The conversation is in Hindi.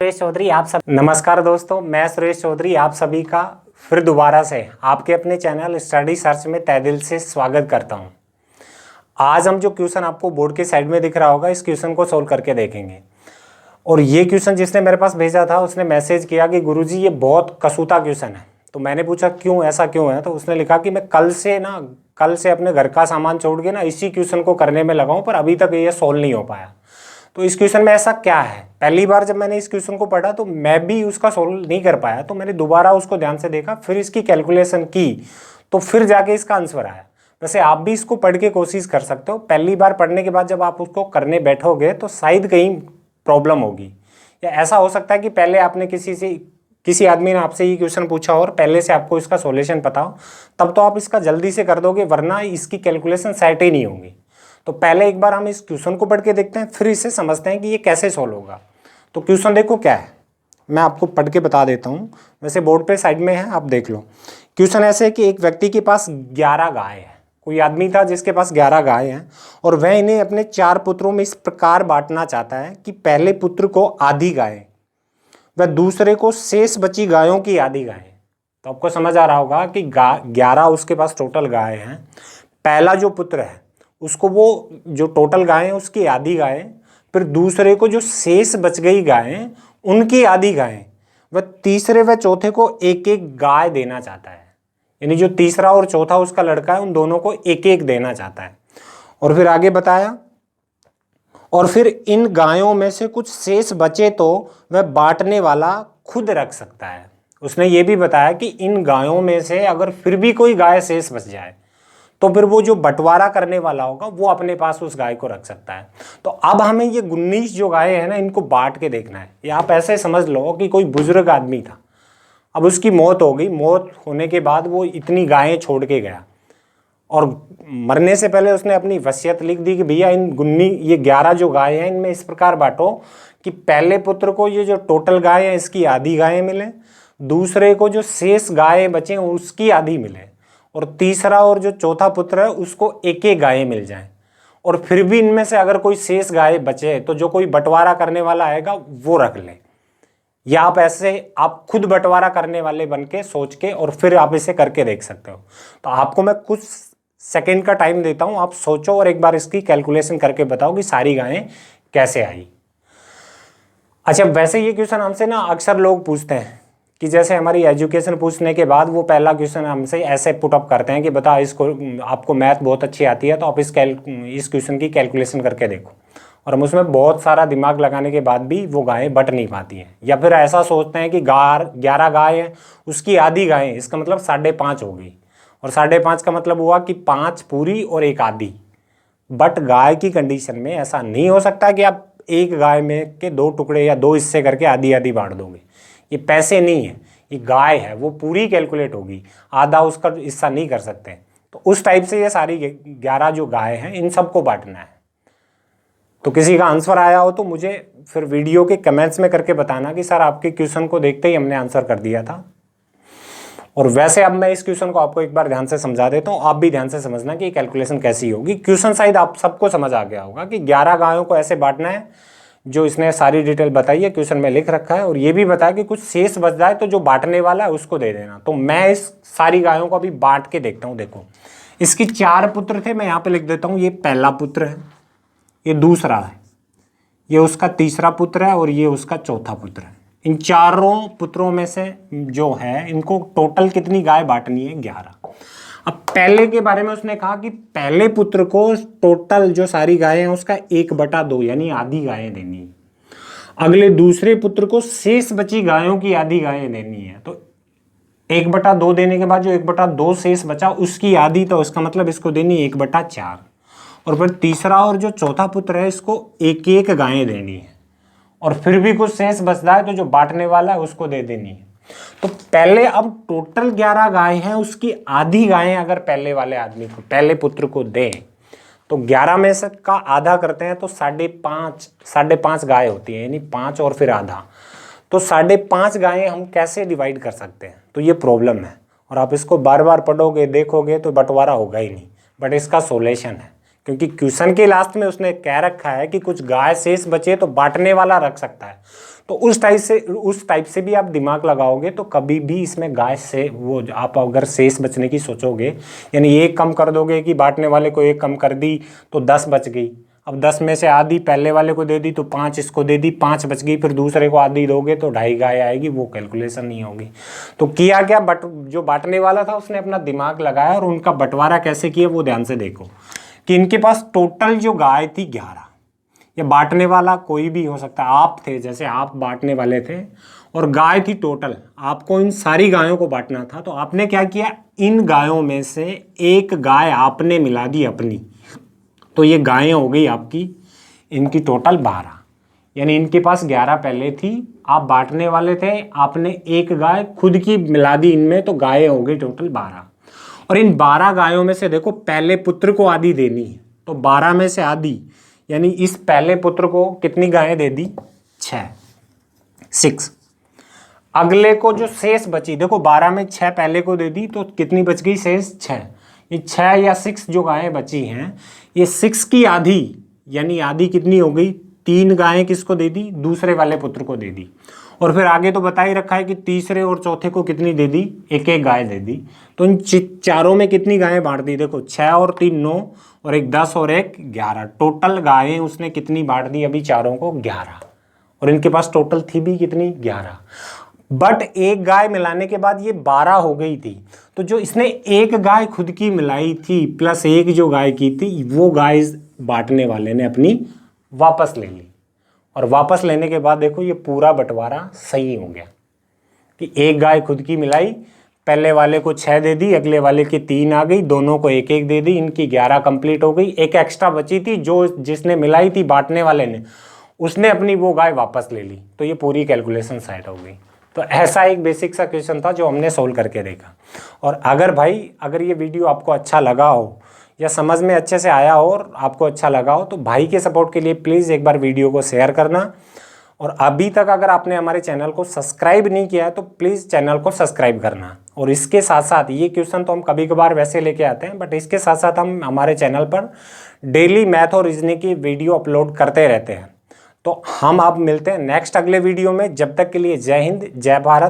सुरेश चौधरी आप सब नमस्कार दोस्तों, मैं सुरेश चौधरी आप सभी का फिर दोबारा से आपके अपने चैनल स्टडी सर्च में तहे दिल से स्वागत करता हूं। आज हम जो क्वेश्चन आपको बोर्ड के साइड में दिख रहा होगा, इस क्वेश्चन को सोल्व करके देखेंगे। और ये क्वेश्चन जिसने मेरे पास भेजा था उसने मैसेज किया कि गुरुजी ये बहुत कसूता क्वेश्चन है। तो मैंने पूछा क्यों, ऐसा क्यों है? तो उसने लिखा कि मैं कल से अपने घर का सामान छोड़ के इसी क्वेश्चन को करने में लगा हूँ, पर अभी तक ये सोल्व नहीं हो पाया। तो इस क्वेश्चन में ऐसा क्या है? पहली बार जब मैंने इस क्वेश्चन को पढ़ा तो मैं भी उसका सोल्व नहीं कर पाया, तो मैंने दोबारा उसको ध्यान से देखा, फिर इसकी कैलकुलेशन की, तो फिर जाके इसका आंसर आया। वैसे आप भी इसको पढ़ के कोशिश कर सकते हो। पहली बार पढ़ने के बाद जब आप उसको करने बैठोगे तो शायद कहीं प्रॉब्लम होगी, या ऐसा हो सकता है कि पहले आपने किसी आदमी ने आपसे ये क्वेश्चन पूछा और पहले से आपको इसका सॉल्यूशन पता हो, तब तो आप इसका जल्दी से कर दोगे, वरना इसकी कैलकुलेशन सेट ही नहीं होगी। तो पहले एक बार हम इस क्वेश्चन को पढ़ के देखते हैं, फिर इसे समझते हैं कि ये कैसे सोल्व होगा। तो क्वेश्चन देखो क्या है, मैं आपको पढ़ के बता देता हूँ। वैसे बोर्ड पे साइड में है, आप देख लो। क्वेश्चन ऐसे है कि एक व्यक्ति के पास 11 गाय है। कोई आदमी था जिसके पास 11 गाय हैं और वह इन्हें अपने 4 पुत्रों में इस प्रकार बांटना चाहता है कि पहले पुत्र को आधी गाय व दूसरे को शेष बची गायों की आधी गाय। तो आपको समझ आ रहा होगा कि 11 उसके पास टोटल गाय हैं। पहला जो पुत्र है उसको वो जो टोटल गाय है उसकी आधी गाय, फिर दूसरे को जो शेष बच गई गाय उनकी आधी गाय, वह तीसरे व चौथे को एक एक गाय देना चाहता है। यानी जो तीसरा और चौथा उसका लड़का है उन दोनों को एक एक देना चाहता है। और फिर आगे बताया, और फिर इन गायों में से कुछ शेष बचे तो वह बांटने वाला खुद रख सकता है। उसने ये भी बताया कि इन गायों में से अगर फिर भी कोई गाय शेष बच जाए तो फिर वो जो बंटवारा करने वाला होगा वो अपने पास उस गाय को रख सकता है। तो अब हमें ये 19 जो गाय है ना, इनको बांट के देखना है। या आप ऐसे समझ लो कि कोई बुजुर्ग आदमी था, अब उसकी मौत हो गई, मौत होने के बाद वो इतनी गायें छोड़ के गया और मरने से पहले उसने अपनी वसीयत लिख दी कि भैया ये 11 जो गाय हैं इनमें इस प्रकार बांटो कि पहले पुत्र को ये जो टोटल गाय है इसकी आधी गायें मिले, दूसरे को जो शेष गायें बचे उसकी आधी मिले, और तीसरा और जो चौथा पुत्र है उसको एक एक गायें मिल जाएं। और फिर भी इनमें से अगर कोई शेष गाय बचे तो जो कोई बंटवारा करने वाला आएगा वो रख ले। या आप ऐसे आप खुद बंटवारा करने वाले बन के सोच के और फिर आप इसे करके देख सकते हो। तो आपको मैं कुछ सेकंड का टाइम देता हूं, आप सोचो और एक बार इसकी कैलकुलेशन करके बताओ कि सारी गायें कैसे आई। अच्छा, वैसे ये क्वेश्चन हमसे ना अक्सर लोग पूछते हैं कि जैसे हमारी एजुकेशन पूछने के बाद वो पहला क्वेश्चन हमसे ऐसे पुटअप करते हैं कि बता इसको, आपको मैथ बहुत अच्छी आती है तो आप इस क्वेश्चन की कैलकुलेशन करके देखो। और हम उसमें बहुत सारा दिमाग लगाने के बाद भी वो गायें बट नहीं पाती हैं। या फिर ऐसा सोचते हैं कि 11 गाय है उसकी आधी गायें, इसका मतलब 5.5 होगी, और 5.5 का मतलब हुआ कि 5 पूरी और 1 आधी। बट गाय की कंडीशन में ऐसा नहीं हो सकता कि आप एक गाय में के 2 टुकड़े या 2 हिस्से करके आधी आधी बांट दोगे। ये पैसे नहीं है, ये गाय है, वो पूरी कैलकुलेट होगी, आधा उसका हिस्सा नहीं कर सकते। तो उस टाइप से ये सारी 11 जो गाय हैं इन सबको बांटना है। तो किसी का आंसर आया हो तो मुझे फिर वीडियो के कमेंट्स में करके बताना कि सर आपके क्वेश्चन को देखते ही हमने आंसर कर दिया था। और वैसे अब मैं इस क्वेश्चन को आपको एक बार ध्यान से समझा देता हूँ, आप भी ध्यान से समझना कि कैलकुलेशन कैसी होगी। क्वेश्चन शायद आप सबको समझ आ गया होगा कि 11 गायों को ऐसे बांटना है, जो इसने सारी डिटेल बताई है क्वेश्चन में लिख रखा है, और ये भी बताया कि कुछ शेष बच जाए तो जो बांटने वाला है उसको दे देना। तो मैं इस सारी गायों को अभी बांट के देखता हूँ। देखो, इसके 4 पुत्र थे, मैं यहाँ पे लिख देता हूँ। ये पहला पुत्र है, ये दूसरा है, ये उसका तीसरा पुत्र है, और ये उसका चौथा पुत्र है। इन चारों पुत्रों में से जो है इनको टोटल कितनी गाय बांटनी है? 11। अब पहले के बारे में उसने कहा कि पहले पुत्र को टोटल जो सारी गायें हैं उसका 1/2 यानी आधी गायें देनी है। अगले दूसरे पुत्र को शेष बची गायों की आधी गायें देनी है। तो 1/2 देने के बाद जो 1/2 शेष बचा उसकी आधी, तो इसका मतलब इसको देनी 1/4। और फिर तीसरा और जो चौथा पुत्र है इसको एक एक गायें देनी है, और फिर भी कुछ शेष बचता है तो जो बांटने वाला है उसको दे देनी है। तो पहले अब टोटल 11 गाय हैं, उसकी आधी गायें अगर पहले वाले आदमी को, पहले पुत्र को दें तो 11 में से का आधा करते हैं तो 5.5 गाय होती है, यानी 5 और फिर आधा। तो 5.5 गायें हम कैसे डिवाइड कर सकते हैं? तो ये प्रॉब्लम है, और आप इसको बार बार पढ़ोगे देखोगे तो बंटवारा होगा ही नहीं। बट इसका सोल्यूशन है, क्योंकि क्वेश्चन के लास्ट में उसने कह रखा है कि कुछ गाय शेष बचे तो बांटने वाला रख सकता है। तो उस टाइप से भी आप दिमाग लगाओगे तो कभी भी इसमें गाय से वो आप अगर शेष बचने की सोचोगे, यानी एक कम कर दोगे कि बांटने वाले को एक कम कर दी तो 10 बच गई। अब 10 में से आधी पहले वाले को दे दी तो 5 इसको दे दी, 5 बच गई, फिर दूसरे को आधी दोगे तो 2.5 गाय आएगी, वो कैलकुलेशन नहीं होगी। तो किया क्या, जो बांटने वाला था उसने अपना दिमाग लगाया और उनका बंटवारा कैसे किया वो ध्यान से देखो कि इनके पास टोटल जो गाय थी 11। या बांटने वाला कोई भी हो सकता है, आप थे, जैसे आप बांटने वाले थे और गाय थी टोटल, आपको इन सारी गायों को बांटना था। तो आपने क्या किया, इन गायों में से एक गाय आपने मिला दी अपनी, तो ये गायें हो गई आपकी, इनकी टोटल 12, यानी इनके पास 11 पहले थी, आप बांटने वाले थे, आपने एक गाय खुद की मिला दी इनमें, तो गायें हो गई टोटल 12। और इन 12 गायों में से देखो पहले पुत्र को आधी देनी है, तो 12 में से आधी, यानी इस पहले पुत्र को कितनी गायें दे दी, 6। अगले को जो शेष बची, देखो 12 में 6 पहले को दे दी तो कितनी बच गई शेष, 6। ये 6 या 6 जो गायें बची हैं, ये 6 की आधी, यानी आधी कितनी हो गई, 3 गायें किसको दे दी, दूसरे वाले पुत्र को दे दी। और फिर आगे तो बता ही रखा है कि तीसरे और चौथे को कितनी दे दी, एक एक गाय दे दी। तो इन चारों में कितनी गायें बांट दी, देखो 6 और 3 9 और एक 10 और एक 11, टोटल गायें उसने कितनी बांट दी अभी चारों को, 11। और इनके पास टोटल थी भी कितनी, 11। बट एक गाय मिलाने के बाद ये 12 हो गई थी, तो जो इसने एक गाय खुद की मिलाई थी प्लस एक जो गाय की थी, वो गाय बांटने वाले ने अपनी वापस ले ली। और वापस लेने के बाद देखो ये पूरा बंटवारा सही हो गया कि एक गाय खुद की मिलाई, पहले वाले को 6 दे दी, अगले वाले की 3 आ गई, दोनों को एक एक दे दी, इनकी 11 कंप्लीट हो गई। एक एक्स्ट्रा बची थी जो जिसने मिलाई थी बांटने वाले ने, उसने अपनी वो गाय वापस ले ली, तो ये पूरी कैलकुलेशन सेट हो गई। तो ऐसा एक बेसिक सा क्वेश्चन था जो हमने सोल्व करके देखा। और अगर ये वीडियो आपको अच्छा लगा हो या समझ में अच्छे से आया हो और आपको अच्छा लगा हो, तो भाई के सपोर्ट के लिए प्लीज़ एक बार वीडियो को शेयर करना। और अभी तक अगर आपने हमारे चैनल को सब्सक्राइब नहीं किया है तो प्लीज़ चैनल को सब्सक्राइब करना। और इसके साथ साथ ये क्वेश्चन तो हम कभी कभार वैसे लेके आते हैं, बट इसके साथ साथ हम हमारे चैनल पर डेली मैथ और रीजनिंग की वीडियो अपलोड करते रहते हैं। तो हम अब मिलते हैं नेक्स्ट अगले वीडियो में। जब तक के लिए जय हिंद, जय भारत।